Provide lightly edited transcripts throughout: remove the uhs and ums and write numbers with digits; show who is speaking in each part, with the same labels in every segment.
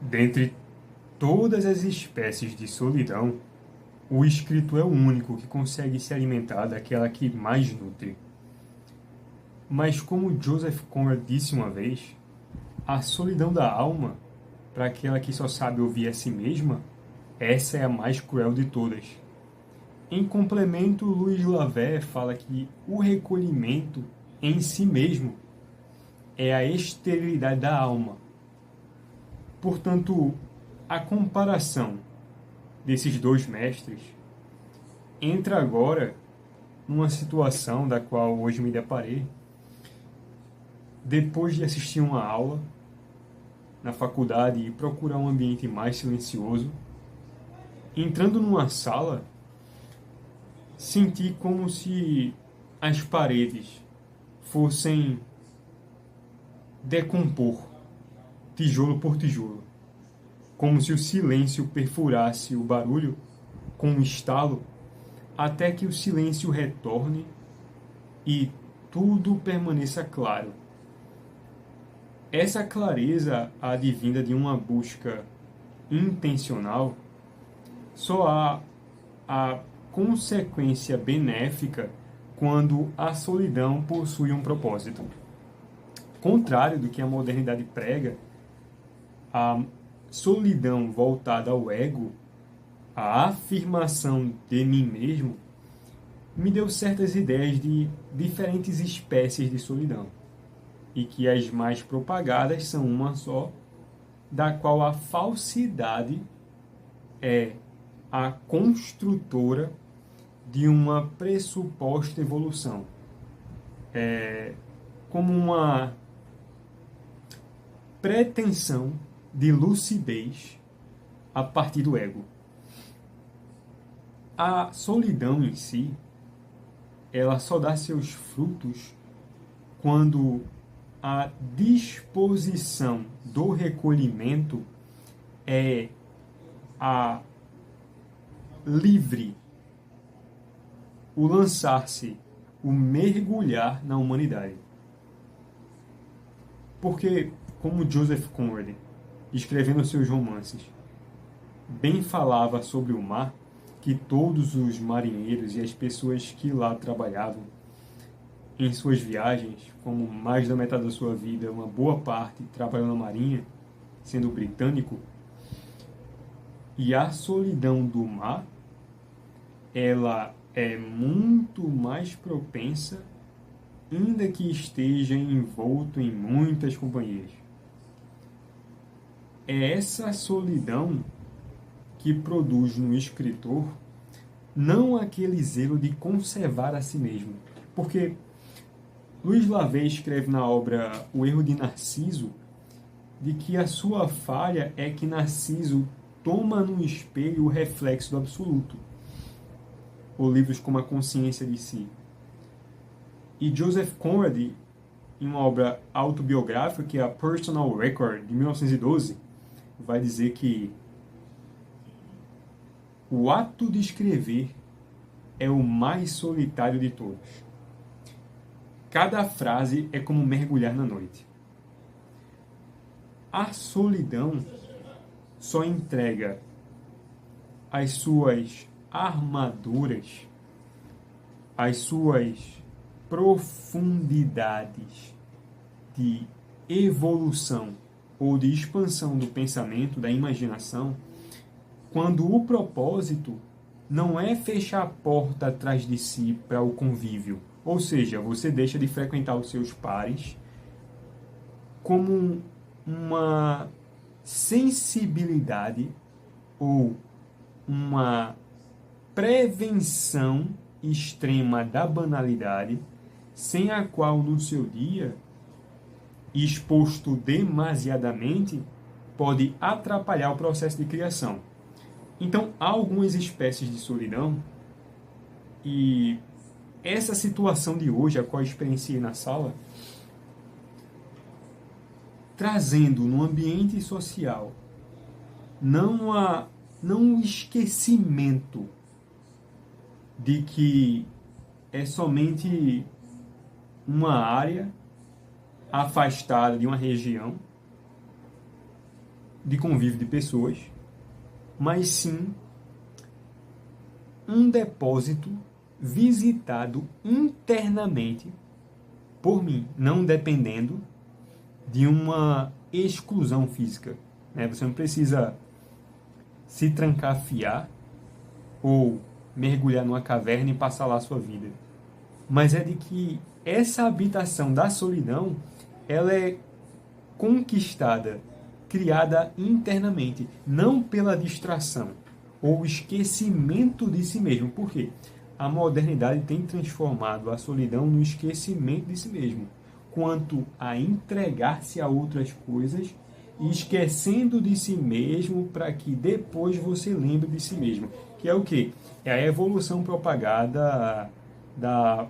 Speaker 1: Dentre todas as espécies de solidão, o escrito é o único que consegue se alimentar daquela que mais nutre. Mas como Joseph Conrad disse uma vez, a solidão da alma, para aquela que só sabe ouvir a si mesma, essa é a mais cruel de todas. Em complemento, Louis Laverne fala que o recolhimento em si mesmo é a esterilidade da alma. Portanto, a comparação desses dois mestres entra agora numa situação da qual hoje me deparei, depois de assistir uma aula na faculdade e procurar um ambiente mais silencioso. Entrando numa sala, senti como se as paredes fossem decompor, tijolo por tijolo, como se o silêncio perfurasse o barulho com um estalo, até que o silêncio retorne e tudo permaneça claro. Essa clareza advinda de uma busca intencional só há a consequência benéfica quando a solidão possui um propósito. Contrário do que a modernidade prega, a solidão voltada ao ego, a afirmação de mim mesmo, me deu certas ideias de diferentes espécies de solidão, e que as mais propagadas são uma só, da qual a falsidade é a construtora de uma pressuposta evolução. É como uma pretensão de lucidez a partir do ego. A solidão em si, ela só dá seus frutos quando a disposição do recolhimento é a livre, o lançar-se, o mergulhar na humanidade. Porque, como Joseph Conrad, escrevendo seus romances, bem falava sobre o mar, que todos os marinheiros e as pessoas que lá trabalhavam em suas viagens, como mais da metade da sua vida, uma boa parte trabalhou na marinha, sendo britânico, e a solidão do mar, ela é muito mais propensa, ainda que esteja envolto em muitas companhias. É essa solidão que produz no escritor não aquele zelo de conservar a si mesmo. Porque Louis Laverne escreve na obra O Erro de Narciso de que a sua falha é que Narciso toma no espelho o reflexo do absoluto. Ou livros como A Consciência de Si. E Joseph Conrad, em uma obra autobiográfica, que é a Personal Record, de 1912, vai dizer que o ato de escrever é o mais solitário de todos. Cada frase é como mergulhar na noite. A solidão só entrega as suas armaduras, as suas profundidades de evolução ou de expansão do pensamento, da imaginação, quando o propósito não é fechar a porta atrás de si para o convívio. Ou seja, você deixa de frequentar os seus pares como uma sensibilidade ou uma prevenção extrema da banalidade, sem a qual no seu dia, exposto demasiadamente, pode atrapalhar o processo de criação. Então, há algumas espécies de solidão, e essa situação de hoje, a qual eu experienciei na sala, trazendo no ambiente social não um esquecimento de que é somente uma área afastada de uma região, de convívio de pessoas, mas sim um depósito visitado internamente por mim, não dependendo de uma exclusão física, né? Você não precisa se trancafiar ou mergulhar numa caverna e passar lá a sua vida. Mas é de que essa habitação da solidão, ela é conquistada, criada internamente, não pela distração ou esquecimento de si mesmo. Por quê? A modernidade tem transformado a solidão no esquecimento de si mesmo, quanto a entregar-se a outras coisas e esquecendo de si mesmo para que depois você lembre de si mesmo. Que é o quê? É a evolução propagada da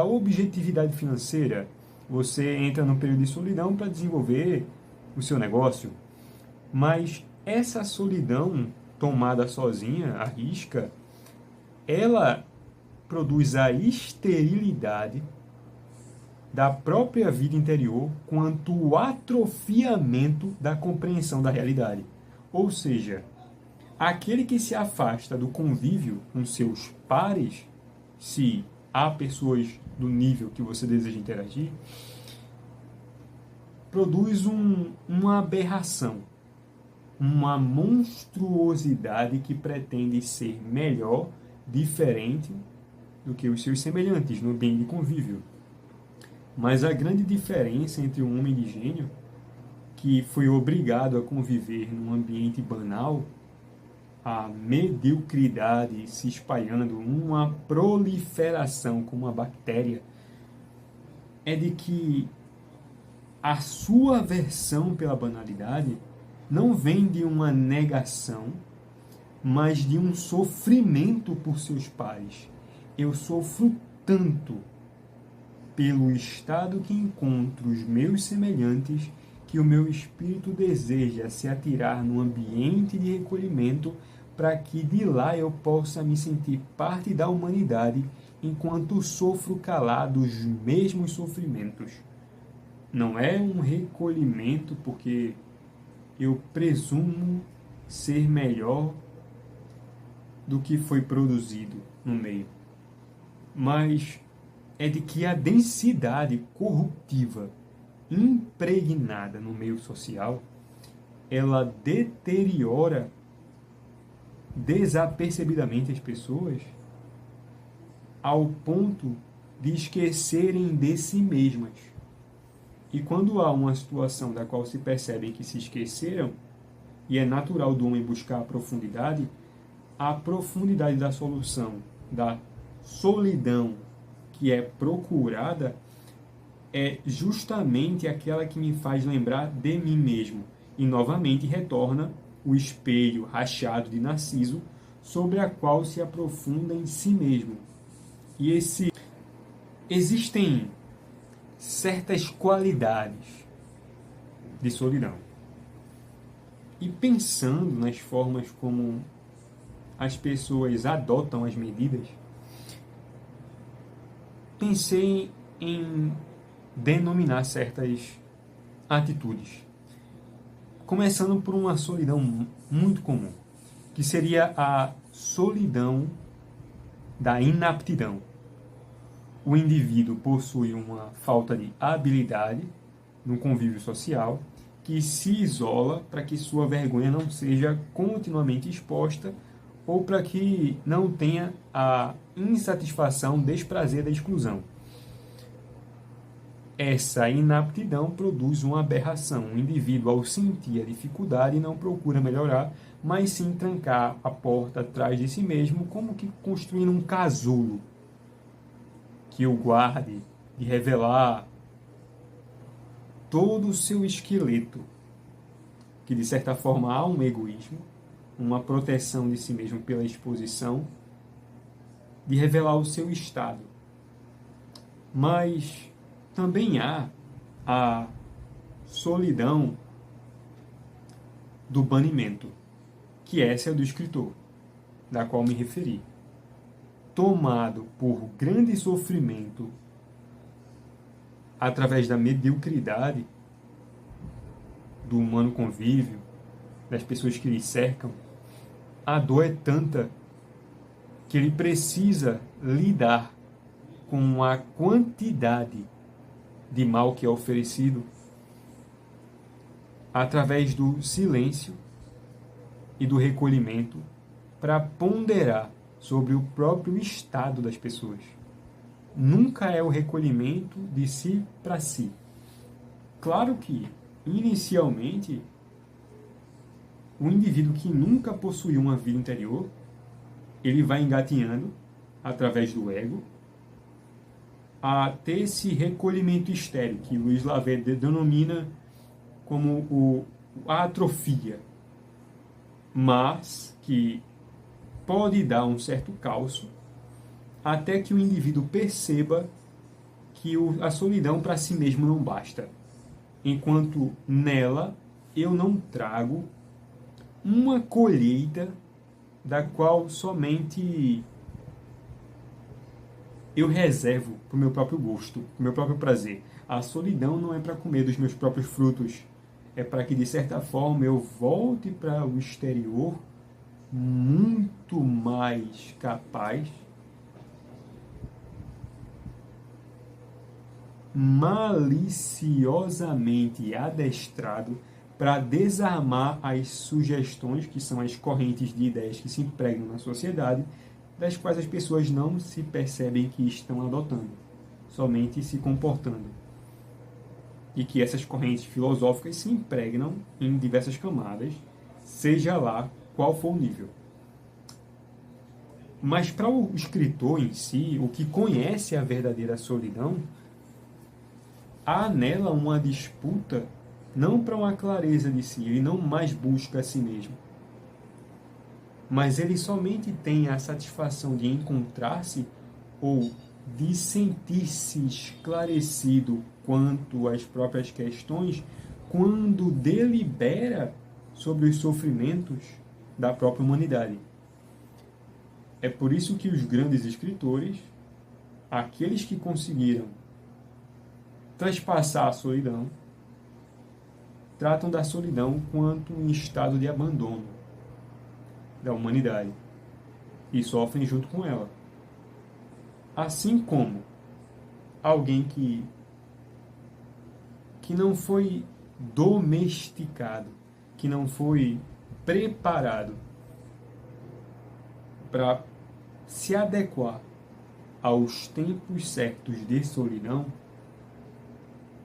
Speaker 1: objetividade financeira. Você entra num período de solidão para desenvolver o seu negócio, mas essa solidão tomada sozinha, à risca, ela produz a esterilidade da própria vida interior quanto o atrofiamento da compreensão da realidade. Ou seja, aquele que se afasta do convívio com seus pares, se há pessoas do nível que você deseja interagir, produz uma aberração, uma monstruosidade que pretende ser melhor, diferente do que os seus semelhantes no ambiente de convívio. Mas a grande diferença entre um homem de gênio, que foi obrigado a conviver num ambiente banal, a mediocridade se espalhando, uma proliferação como uma bactéria, é de que a sua aversão pela banalidade não vem de uma negação, mas de um sofrimento por seus pares. Eu sofro tanto pelo estado que encontro os meus semelhantes que o meu espírito deseja se atirar num ambiente de recolhimento para que de lá eu possa me sentir parte da humanidade enquanto sofro calado os mesmos sofrimentos. Não é um recolhimento porque eu presumo ser melhor do que foi produzido no meio, mas é de que a densidade corruptiva impregnada no meio social, ela deteriora desapercebidamente as pessoas ao ponto de esquecerem de si mesmas. E quando há uma situação da qual se percebem que se esqueceram, e é natural do homem buscar a profundidade da solução, da solidão que é procurada, é justamente aquela que me faz lembrar de mim mesmo. E novamente retorna o espelho rachado de Narciso, sobre a qual se aprofunda em si mesmo. E existem certas qualidades de solidão. E pensando nas formas como as pessoas adotam as medidas, pensei em denominar certas atitudes. Começando por uma solidão muito comum, que seria a solidão da inaptidão. O indivíduo possui uma falta de habilidade no convívio social, que se isola para que sua vergonha não seja continuamente exposta ou para que não tenha a insatisfação, desprazer da exclusão. Essa inaptidão produz uma aberração. O indivíduo, ao sentir a dificuldade, não procura melhorar, mas sim trancar a porta atrás de si mesmo, como que construindo um casulo que o guarde de revelar todo o seu esqueleto, que de certa forma há um egoísmo, uma proteção de si mesmo pela exposição, de revelar o seu estado. Mas também há a solidão do banimento, que essa é do escritor, da qual me referi. Tomado por grande sofrimento através da mediocridade do humano convívio, das pessoas que lhe cercam, a dor é tanta que ele precisa lidar com a quantidade de mal que é oferecido através do silêncio e do recolhimento para ponderar sobre o próprio estado das pessoas. Nunca é o recolhimento de si para si. Claro que, inicialmente, o indivíduo que nunca possuiu uma vida interior, ele vai engatinhando, através do ego, a ter esse recolhimento estéril, que Luiz Lavey denomina como a atrofia, mas que pode dar um certo calço até que o indivíduo perceba que a solidão para si mesmo não basta, enquanto nela eu não trago uma colheita da qual somente eu reservo para o meu próprio gosto, para o meu próprio prazer. A solidão não é para comer dos meus próprios frutos, é para que, de certa forma, eu volte para o exterior muito mais capaz, maliciosamente adestrado para desarmar as sugestões, que são as correntes de ideias que se impregnam na sociedade, das quais as pessoas não se percebem que estão adotando, somente se comportando. E que essas correntes filosóficas se impregnam em diversas camadas, seja lá qual for o nível. Mas para o escritor em si, o que conhece a verdadeira solidão, há nela uma disputa não para uma clareza de si, ele não mais busca a si mesmo, mas ele somente tem a satisfação de encontrar-se ou de sentir-se esclarecido quanto às próprias questões quando delibera sobre os sofrimentos da própria humanidade. É por isso que os grandes escritores, aqueles que conseguiram transpassar a solidão, tratam da solidão quanto um estado de abandono da humanidade e sofrem junto com ela. Assim como alguém que não foi domesticado, que não foi preparado para se adequar aos tempos certos de solidão,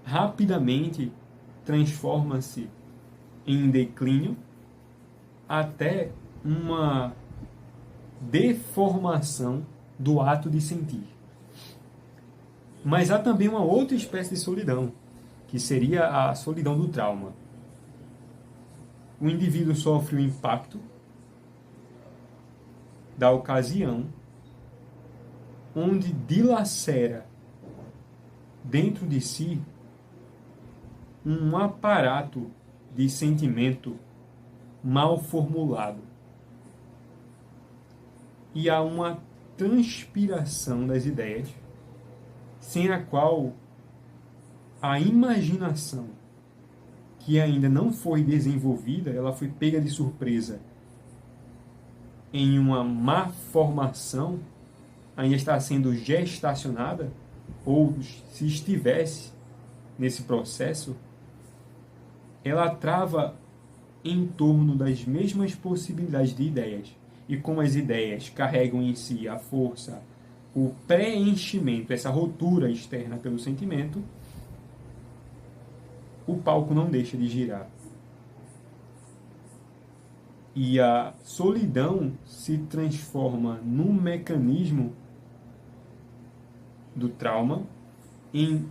Speaker 1: rapidamente transforma-se em declínio até uma deformação do ato de sentir. Mas há também uma outra espécie de solidão, que seria a solidão do trauma. O indivíduo sofre o impacto da ocasião, onde dilacera dentro de si um aparato de sentimento mal formulado. E há uma transpiração das ideias, sem a qual a imaginação, que ainda não foi desenvolvida, ela foi pega de surpresa em uma má formação, ainda está sendo gestacionada, ou se estivesse nesse processo, ela trava em torno das mesmas possibilidades de ideias. E como as ideias carregam em si a força, o preenchimento, essa rotura externa pelo sentimento, o palco não deixa de girar. E a solidão se transforma num mecanismo do trauma em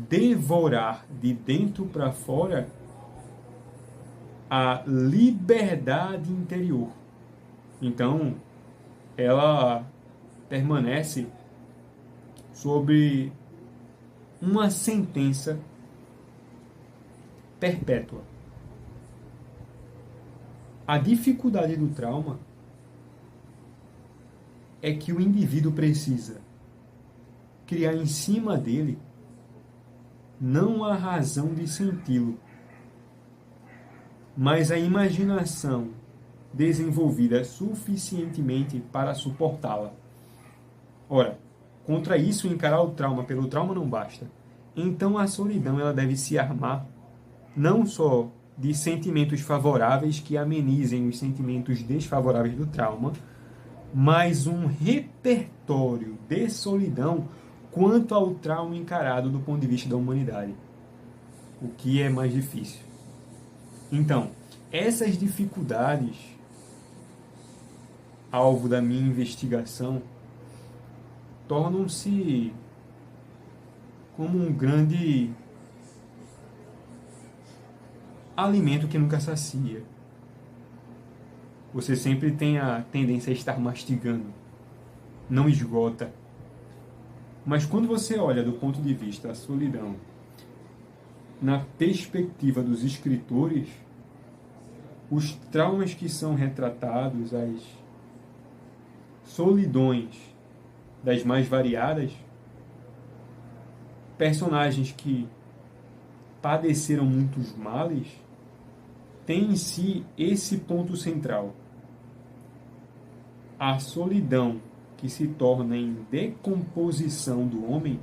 Speaker 1: devorar de dentro para fora a liberdade interior. Então, ela permanece sobre uma sentença perpétua. A dificuldade do trauma é que o indivíduo precisa criar em cima dele não a razão de senti-lo, mas a imaginação desenvolvida suficientemente para suportá-la. Ora, contra isso, encarar o trauma pelo trauma não basta. Então a solidão ela deve se armar não só de sentimentos favoráveis que amenizem os sentimentos desfavoráveis do trauma, mas um repertório de solidão quanto ao trauma encarado do ponto de vista da humanidade, o que é mais difícil. Então, essas dificuldades, alvo da minha investigação, tornam-se como um grande alimento que nunca sacia. Você sempre tem a tendência a estar mastigando, não esgota. Mas quando você olha do ponto de vista da solidão, na perspectiva dos escritores, os traumas que são retratados, as solidões das mais variadas, personagens que padeceram muitos males, têm em si esse ponto central. A solidão que se torna em decomposição do homem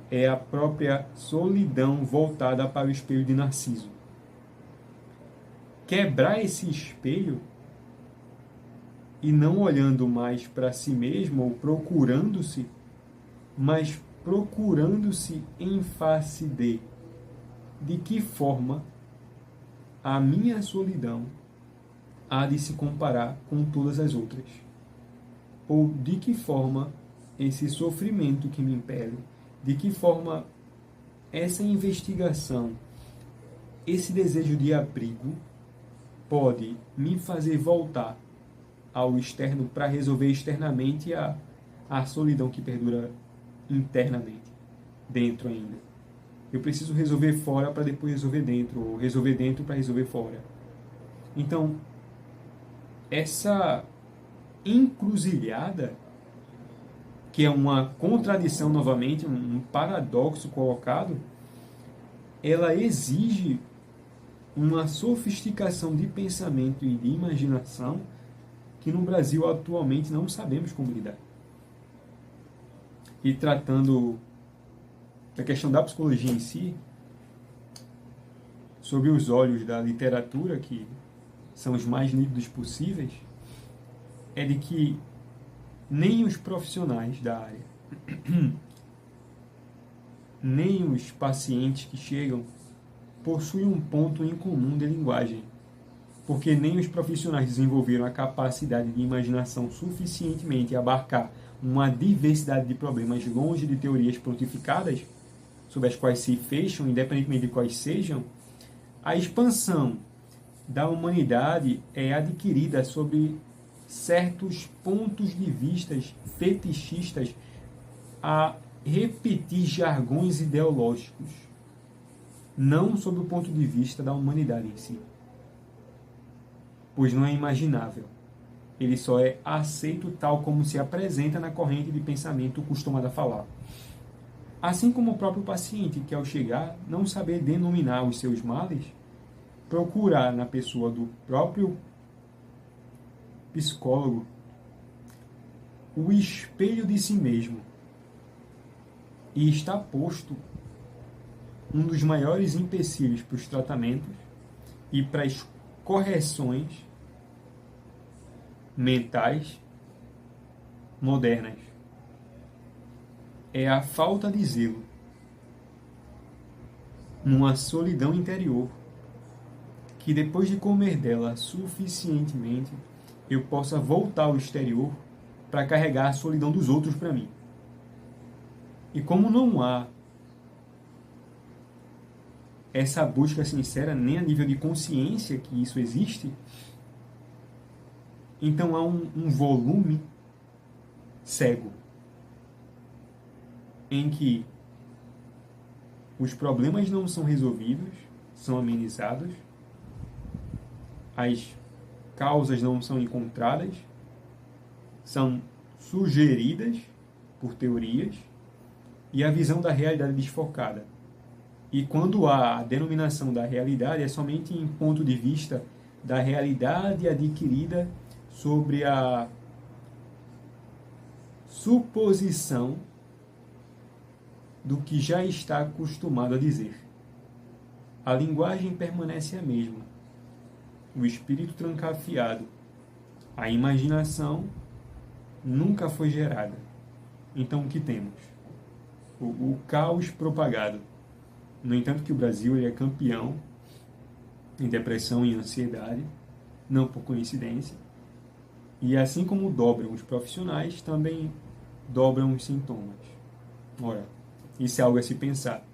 Speaker 1: é a própria solidão voltada para o espelho de Narciso. Quebrar esse espelho e não olhando mais para si mesmo ou procurando-se, mas procurando-se em face de que forma a minha solidão há de se comparar com todas as outras, ou de que forma esse sofrimento que me impele, de que forma essa investigação, esse desejo de abrigo pode me fazer voltar ao externo para resolver externamente a solidão que perdura internamente, dentro ainda. Eu preciso resolver fora para depois resolver dentro, ou resolver dentro para resolver fora. Então, essa encruzilhada, que é uma contradição novamente, um paradoxo colocado, ela exige uma sofisticação de pensamento e de imaginação que no Brasil atualmente não sabemos como lidar. E tratando da questão da psicologia em si, sob os olhos da literatura, que são os mais nítidos possíveis, é de que nem os profissionais da área, nem os pacientes que chegam, possuem um ponto em comum de linguagem, porque nem os profissionais desenvolveram a capacidade de imaginação suficientemente a abarcar uma diversidade de problemas longe de teorias prontificadas, sobre as quais se fecham, independentemente de quais sejam. A expansão da humanidade é adquirida sobre certos pontos de vista fetichistas a repetir jargões ideológicos, não sob o ponto de vista da humanidade em si, pois não é imaginável. Ele só é aceito tal como se apresenta na corrente de pensamento costumada a falar. Assim como o próprio paciente, que ao chegar, não saber denominar os seus males, procurar na pessoa do próprio psicólogo o espelho de si mesmo. E está posto um dos maiores empecilhos para os tratamentos e para as correções mentais modernas. É a falta de zelo, numa solidão interior, que depois de comer dela suficientemente, eu possa voltar ao exterior para carregar a solidão dos outros para mim. E como não há essa busca sincera, nem a nível de consciência que isso existe, então há um volume cego, em que os problemas não são resolvidos, são amenizados, as causas não são encontradas, são sugeridas por teorias, e a visão da realidade desfocada. E quando há a denominação da realidade, é somente em ponto de vista da realidade adquirida sobre a suposição do que já está acostumado a dizer. A linguagem permanece a mesma. O espírito trancafiado, a imaginação nunca foi gerada. Então o que temos? O caos propagado. No entanto que o Brasil ele é campeão em depressão e ansiedade, não por coincidência. E assim como dobram os profissionais, também dobram os sintomas. Ora, isso é algo a se pensar.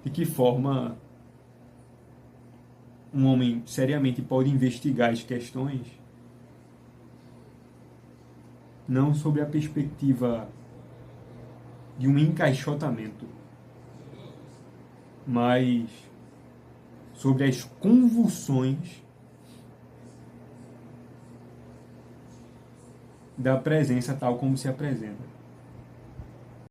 Speaker 1: De que forma um homem seriamente pode investigar as questões não sob a perspectiva de um encaixotamento, mas sobre as convulsões da presença tal como se apresenta.